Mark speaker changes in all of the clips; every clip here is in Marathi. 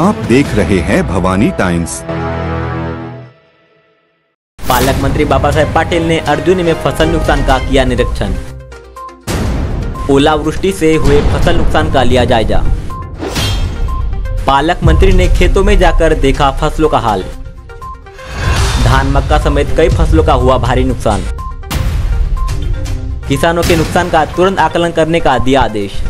Speaker 1: आप देख रहे हैं भवानी टाइम्स।
Speaker 2: पालक मंत्री बाबा साहेब पाटिल ने अर्जुनी में फसल नुकसान का किया निरीक्षण। ओलावृष्टि से हुए फसल नुकसान का लिया जायजा। पालक मंत्री ने खेतों में जाकर देखा फसलों का हाल। धान मक्का समेत कई फसलों का हुआ भारी नुकसान। किसानों के नुकसान का तुरंत आकलन करने का दिया आदेश।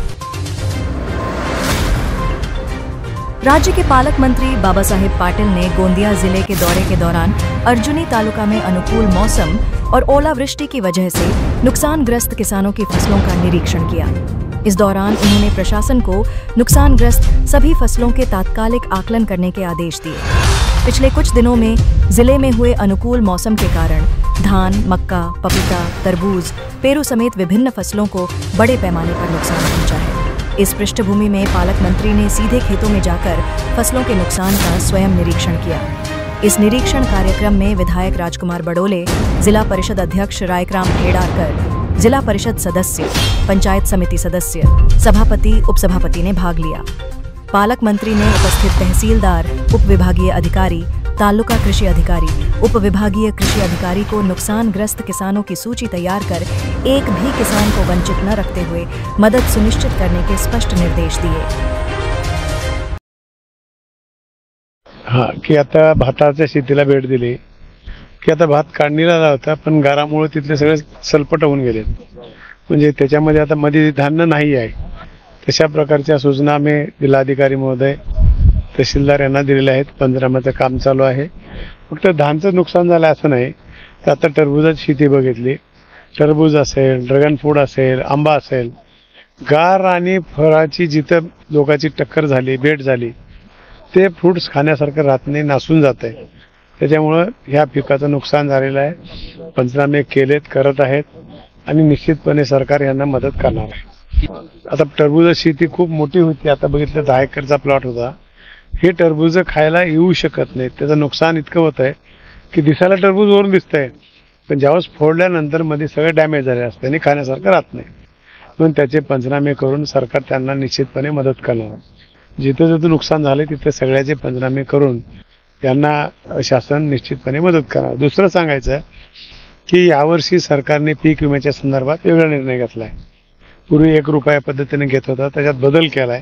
Speaker 3: राज्य के पालक मंत्री बाबा साहेब पाटिल ने गोंदिया जिले के दौरे के दौरान अर्जुनी तालुका में अनुकूल मौसम और ओलावृष्टि की वजह से नुकसानग्रस्त किसानों की फसलों का निरीक्षण किया। इस दौरान उन्होंने प्रशासन को नुकसानग्रस्त सभी फसलों के तात्कालिक आकलन करने के आदेश दिए। पिछले कुछ दिनों में जिले में हुए अनुकूल मौसम के कारण धान, मक्का, पपीता, तरबूज, पेरू समेत विभिन्न फसलों को बड़े पैमाने पर नुकसान पहुंचा है। इस पृष्ठभूमि में पालक मंत्री ने सीधे खेतों में जाकर फसलों के नुकसान का स्वयं निरीक्षण किया। इस निरीक्षण कार्यक्रम में विधायक राजकुमार बड़ोले, जिला परिषद अध्यक्ष रायकराम खेड़ारकर, जिला परिषद सदस्य, पंचायत समिति सदस्य, सभापति, उपसभापति ने भाग लिया। पालक मंत्री ने उपस्थित तहसीलदार, उप विभागीय अधिकारी, तालुका कृषि अधिकारी, उप विभागीय कृषि अधिकारी को नुकसानग्रस्त किसानों की सूची तैयार कर एक भी किसान को वंचित न रखते हुए मदद सुनिश्चित करने के स्पष्ट निर्देश दिए।
Speaker 4: की आता भाताच्या शेतीला भेट दिली की आता भात काढणीला आला होता, पण गारामुळे तिथले सगळे सलपट होऊन गेले। म्हणजे त्याच्यामध्ये आता मध्ये धान्य नाही आहे। तशा प्रकारच्या सूचना आम्ही जिल्हाधिकारी महोदय, तहसीलदार यांना दिलेल्या आहेत। पंचनाम्याचं काम चालू आहे। फक्त धानचं नुकसान झालं असं नाही, तर आता टरबूजाची शेती बघितली, टरबूज असेल, ड्रॅगन फ्रूट असेल, आंबा असेल, गार आणि फळाची जिथं लोकांची टक्कर झाली, भेट झाली, ते फ्रूट्स खाण्यासारखं राहत नाही, नासून जात आहे। त्याच्यामुळं ह्या पिकाचं नुकसान झालेलं आहे। पंचनामे केलेत, करत आहेत आणि निश्चितपणे सरकार यांना मदत करणार आहे। आता टरबूजाची शेती खूप मोठी होती, आता बघितलं 10 एकरचा प्लॉट होता। हे टरबूज खायला येऊ शकत नाही, त्याचं नुकसान इतकं होत आहे की दिसायला टरबूज वरून दिसतंय, पण ज्यावेळेस फोडल्यानंतर मध्ये सगळं डॅमेज झाले असते आणि खाण्यासारखं राहत नाही। म्हणून त्याचे पंचनामे करून सरकार त्यांना निश्चितपणे मदत करणार। जिथं जिथं नुकसान झाले तिथे सगळ्याचे पंचनामे करून त्यांना शासन निश्चितपणे मदत करणार। दुसरं सांगायचं की यावर्षी सरकारने पीक विम्याच्या संदर्भात वेगळा निर्णय घेतलाय। पूर्वी 1 रुपया पद्धतीने घेत होता, त्याच्यात बदल केलाय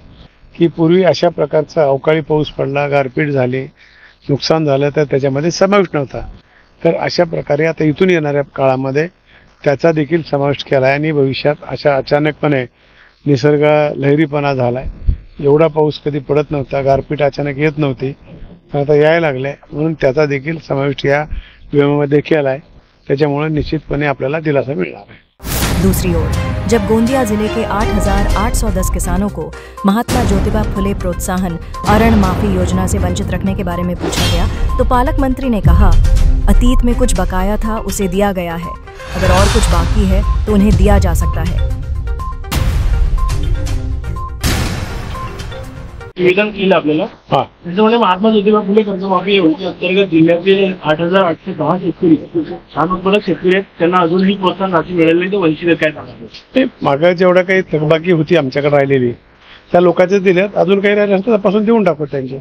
Speaker 4: की पूर्वी अशा प्रकारचा अवकाळी पाऊस पडला, गारपीट झाली, नुकसान झालं तर त्याच्यामध्ये समावेश नव्हता। तर अशा प्रकारे आता इथून येणाऱ्या काळामध्ये त्याचा देखील समावेश केलाय आणि भविष्यात अशा अचानकपणे निसर्ग लहरीपणा झालाय। एवढा पाऊस कधी पडत नव्हता, गारपीट अचानक येत नव्हती, आता यायला लागले, म्हणून त्याचा देखील समावेश या विम्यामध्ये केलाय। त्याच्यामुळे निश्चितपणे आपल्याला दिलासा मिळणार आहे।
Speaker 3: दूसरी ओर, जब गोंदिया जिले के 8,810 किसानों को महात्मा ज्योतिबा फुले प्रोत्साहन अरण माफी योजना से वंचित रखने के बारे में पूछा गया तो पालक मंत्री ने कहा, अतीत में कुछ बकाया था, उसे दिया गया है। अगर और कुछ बाकी है तो उन्हें दिया जा सकता है।
Speaker 5: निवेदन केलं आपल्याला, त्याच्यामुळे महात्मा ज्योतिबा फुले कर्जमाफी योजने अंतर्गत जिल्ह्यातील 8,810 शेतकरी धान उत्पादक शेतकरी आहेत, त्यांना अजूनही प्रोत्साहन राशी मिळाली नाही, ते वंचित आहेत। काय सांगाल?
Speaker 4: ते मागे जेवढा काही थकबाकी होती आमच्याकडे राहिलेली त्या लोकांचे दिल्यात, अजून काही राहिले असतं तपासून देऊन टाकू त्यांचे।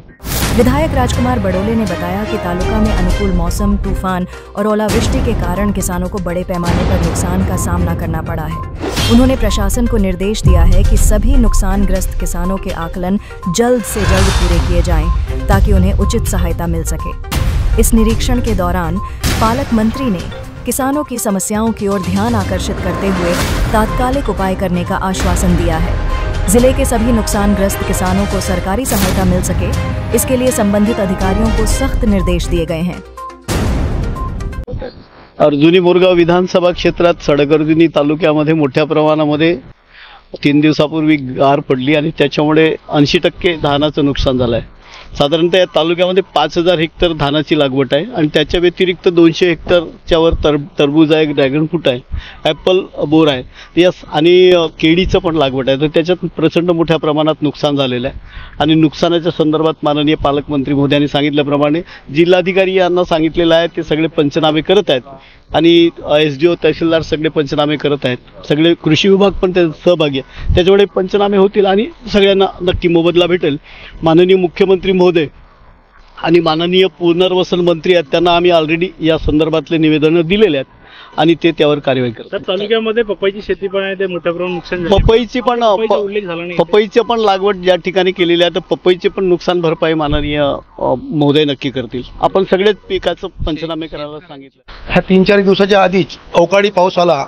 Speaker 3: विधायक राजकुमार बड़ोले ने बताया कि तालुका में अनुकूल मौसम, तूफान और ओलावृष्टि के कारण किसानों को बड़े पैमाने पर नुकसान का सामना करना पड़ा है। उन्होंने प्रशासन को निर्देश दिया है कि सभी नुकसानग्रस्त किसानों के आकलन जल्द से जल्द पूरे किए जाएं, ताकि उन्हें उचित सहायता मिल सके। इस निरीक्षण के दौरान पालक मंत्री ने किसानों की समस्याओं की ओर ध्यान आकर्षित करते हुए तात्कालिक उपाय करने का आश्वासन दिया है। जिले के सभी नुकसानग्रस्त किसानों को सरकारी सहायता मिल सके, इसके लिए संबंधित अधिकारियों को सख्त निर्देश दिए गए हैं।
Speaker 6: अर्जुनी मोरगाव विधानसभा क्षेत्रात सडक-अर्जुनी तालुक्यामध्ये मोठ्या प्रमाणामध्ये 3 दिवसापूर्वी गार पडली आणि त्याच्यामुळे 80% धानाचं नुकसान झालं आहे। साधारणतः या तालुक्यामध्ये 5,000 हेक्टर धानाची लागवड आहे आणि त्याच्या व्यतिरिक्त 200 हेक्टरच्या वर टरबूज आहे, ड्रॅगन फ्रूट आहे, ॲपल बोर आहे, यस आणि केळीचं पण लागवड आहे। तर त्याच्यात प्रचंड मोठ्या प्रमाणात नुकसान झालेलं आहे आणि नुकसानाच्या संदर्भात माननीय पालकमंत्री महोदयांनी सांगितल्याप्रमाणे जिल्हाधिकारी यांना सांगितलेलं आहे, ते सगळे पंचनामे करत आहेत आणि एसडीओ तहसीलदार सगळे पंचनामे करत आहेत, सगळे कृषी विभाग पण त्यात सहभागी आहे। त्याच्यामुळे पंचनामे होतील आणि सगळ्यांना नक्की मोबदला भेटेल। माननीय मुख्यमंत्री महोदय आणि माननीय पुनर्वसन मंत्री आहेत त्यांना आम्ही ऑलरेडी या संदर्भातले निवेदनं दिलेले आहेत आणि ते त्यावर कार्यवाही करतात.
Speaker 5: तर तालुक्यामध्ये पपईची शेती पण आहे, ते मोठ्या प्रमाणात नुकसान झालं.
Speaker 6: पपईची पण
Speaker 5: पपईचा उल्लेख झाला नाही.
Speaker 6: पपईची पण लागवड ज्या ठिकाणी केलेली आहे तर पपईची पण नुकसान भरपाई माननीय महोदय नक्की करतील. आपण सगळेच पिकाचं पंचनामे करायला सांगितलं.
Speaker 7: ह्या 3-4 दिवसाच्या आधीच अवकाळी पाऊस आला.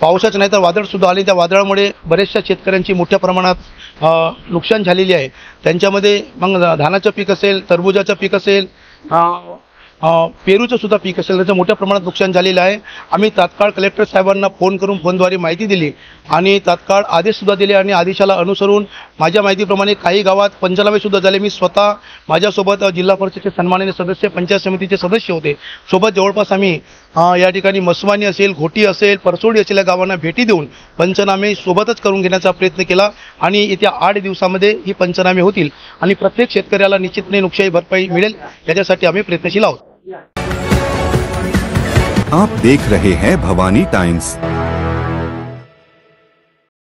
Speaker 7: पावसाच नाही तर वादळ सुद्धा आले. त्या वादळामुळे बऱ्याचशा शेतकऱ्यांची मोठ्या प्रमाणात नुकसान झालेली आहे. त्यांच्यामध्ये मग धानाचं पीक असेल, टरबुजाचं पीक असेल, पेरूचं सुद्धा पीक असेल, त्याचं मोठ्या प्रमाणात नुकसान झालेलं आहे. आम्ही तात्काळ कलेक्टर साहेबांना फोन करून फोनद्वारे माहिती दिली आणि तात्काळ आदेश सुद्धा दिले आणि आदेशाला अनुसरून माझ्या माहितीप्रमाणे काही गावात पंचनामे सुद्धा झाले. मी स्वतः माझ्यासोबत जिल्हा परिषदेचे सन्माननीय सदस्य, पंचायत समितीचे सदस्य होते. सोबत जवळपास आम्ही या ठिकाणी मसवानी असेल, घोटी असेल, परसोडी असेल या गावांना भेटी देऊन पंचनामे सोबतच करून घेण्याचा प्रयत्न केला आणि येत्या 8 दिवसामध्ये ही पंचनामे होतील आणि प्रत्येक शेतकऱ्याला निश्चितपणे नुकसानी भरपाई मिळेल याच्यासाठी आम्ही प्रयत्नशील आहोत.
Speaker 1: आप देख रहे हैं भवानी टाइम्स।